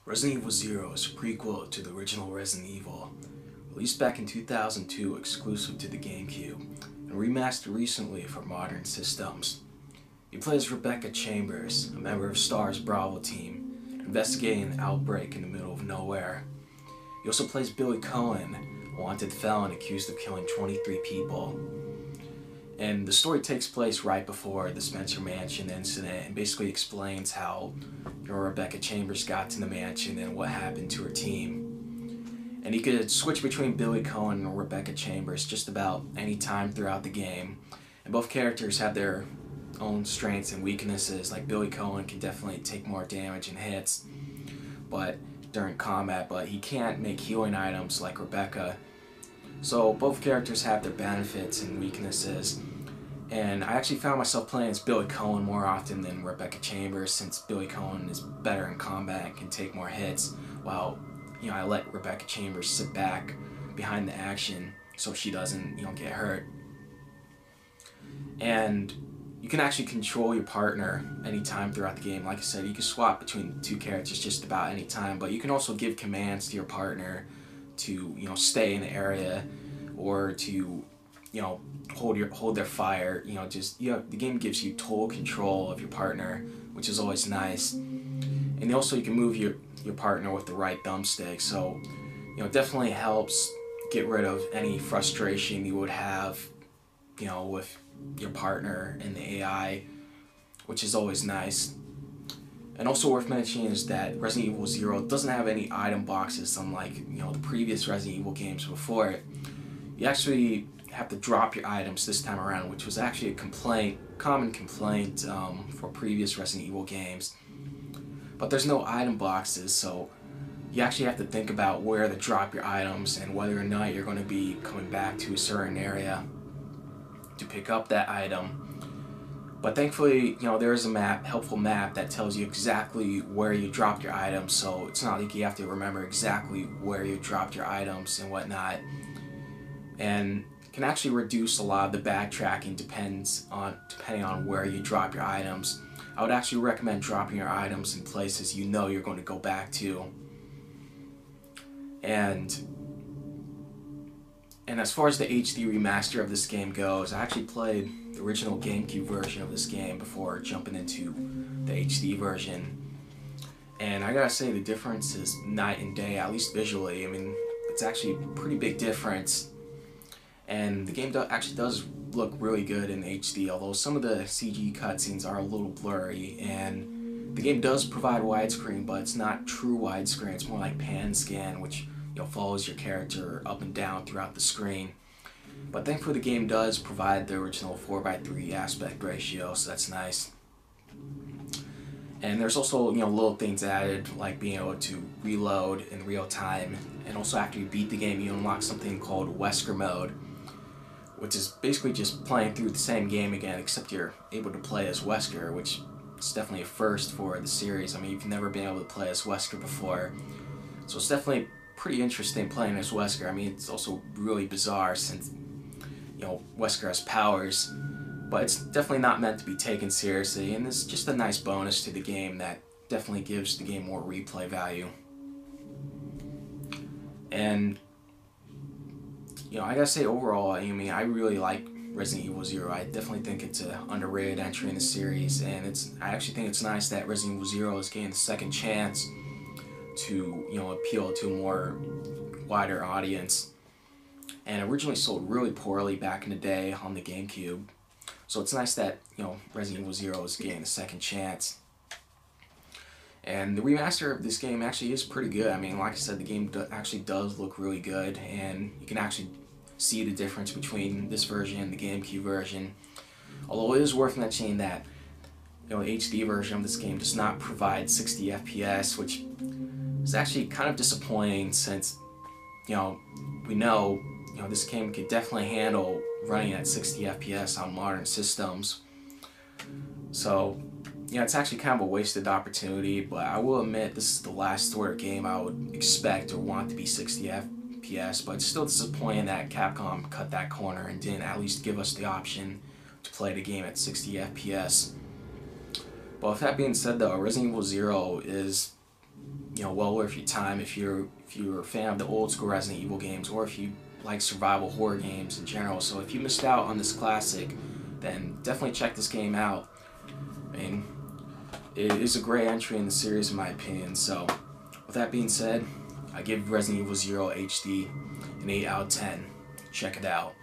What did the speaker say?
Resident Evil Zero is a prequel to the original Resident Evil, released back in 2002 exclusive to the Gamecube, and remastered recently for modern systems. You play as Rebecca Chambers, a member of STAR's Bravo team, investigating an outbreak in the middle of nowhere. He also plays Billy Cohen, a wanted felon accused of killing 23 people. And the story takes place right before the Spencer Mansion incident and basically explains how Rebecca Chambers got to the mansion and what happened to her team. And you could switch between Billy Cohen and Rebecca Chambers just about any time throughout the game. And both characters have their own strengths and weaknesses. Like Billy Cohen can definitely take more damage and hits during combat, but he can't make healing items like Rebecca. So both characters have their benefits and weaknesses, and I actually found myself playing as Billy Cohen more often than Rebecca Chambers, since Billy Cohen is better in combat and can take more hits, while I let Rebecca Chambers sit back behind the action so she doesn't get hurt. And you can actually control your partner anytime throughout the game. Like I said, you can swap between two characters just about any time, but you can also give commands to your partner to stay in the area, or to hold their fire. The game gives you total control of your partner, which is always nice. And also you can move your partner with the right thumbstick, so it definitely helps get rid of any frustration you would have with your partner and the AI, which is always nice. And also worth mentioning is that Resident Evil Zero doesn't have any item boxes, unlike the previous Resident Evil games before it. You actually have to drop your items this time around, which was actually a common complaint for previous Resident Evil games. But there's no item boxes, so you actually have to think about where to drop your items and whether or not you're going to be coming back to a certain area to pick up that item. But thankfully, there is a helpful map that tells you exactly where you dropped your items, so it's not like you have to remember exactly where you dropped your items and whatnot. And can actually reduce a lot of the backtracking depending on where you drop your items. I would actually recommend dropping your items in places you're going to go back to. And as far as the HD remaster of this game goes, I actually played the original Gamecube version of this game before jumping into the HD version. And I gotta say, the difference is night and day, at least visually. I mean, it's actually a pretty big difference. And the game actually does look really good in HD, although some of the CG cutscenes are a little blurry. And the game does provide widescreen, but it's not true widescreen. It's more like pan scan, which follows your character up and down throughout the screen. But thankfully the game does provide the original 4:3 aspect ratio, so that's nice. And there's also little things added, like being able to reload in real time, and also after you beat the game you unlock something called Wesker mode, which is basically just playing through the same game again, except you're able to play as Wesker, which is definitely a first for the series. I mean, you've never been able to play as Wesker before, so it's definitely pretty interesting playing as Wesker. I mean, it's also really bizarre since Wesker has powers, but it's definitely not meant to be taken seriously, and it's just a nice bonus to the game that definitely gives the game more replay value. And I gotta say, overall, I mean, I really like Resident Evil Zero. I definitely think it's an underrated entry in the series, and I actually think it's nice that Resident Evil Zero is getting a second chance to appeal to a more wider audience. And originally sold really poorly back in the day on the Gamecube, so it's nice that Resident Evil Zero is getting a second chance. And the remaster of this game actually is pretty good. I mean, like I said, the game actually does look really good, and you can actually see the difference between this version and the Gamecube version. Although it is worth mentioning that the HD version of this game does not provide 60 FPS, which is actually kind of disappointing, since we know this game could definitely handle running at 60 FPS on modern systems. So it's actually kind of a wasted opportunity, but I will admit this is the last sort of game I would expect or want to be 60 FPS, but it's still disappointing that Capcom cut that corner and didn't at least give us the option to play the game at 60 FPS. But with that being said though, Resident Evil Zero is well worth your time if you're a fan of the old school Resident Evil games, or if you like survival horror games in general. So if you missed out on this classic, then definitely check this game out. I mean, it is a great entry in the series in my opinion. So with that being said, I give Resident Evil 0 HD an 8 out of 10. Check it out.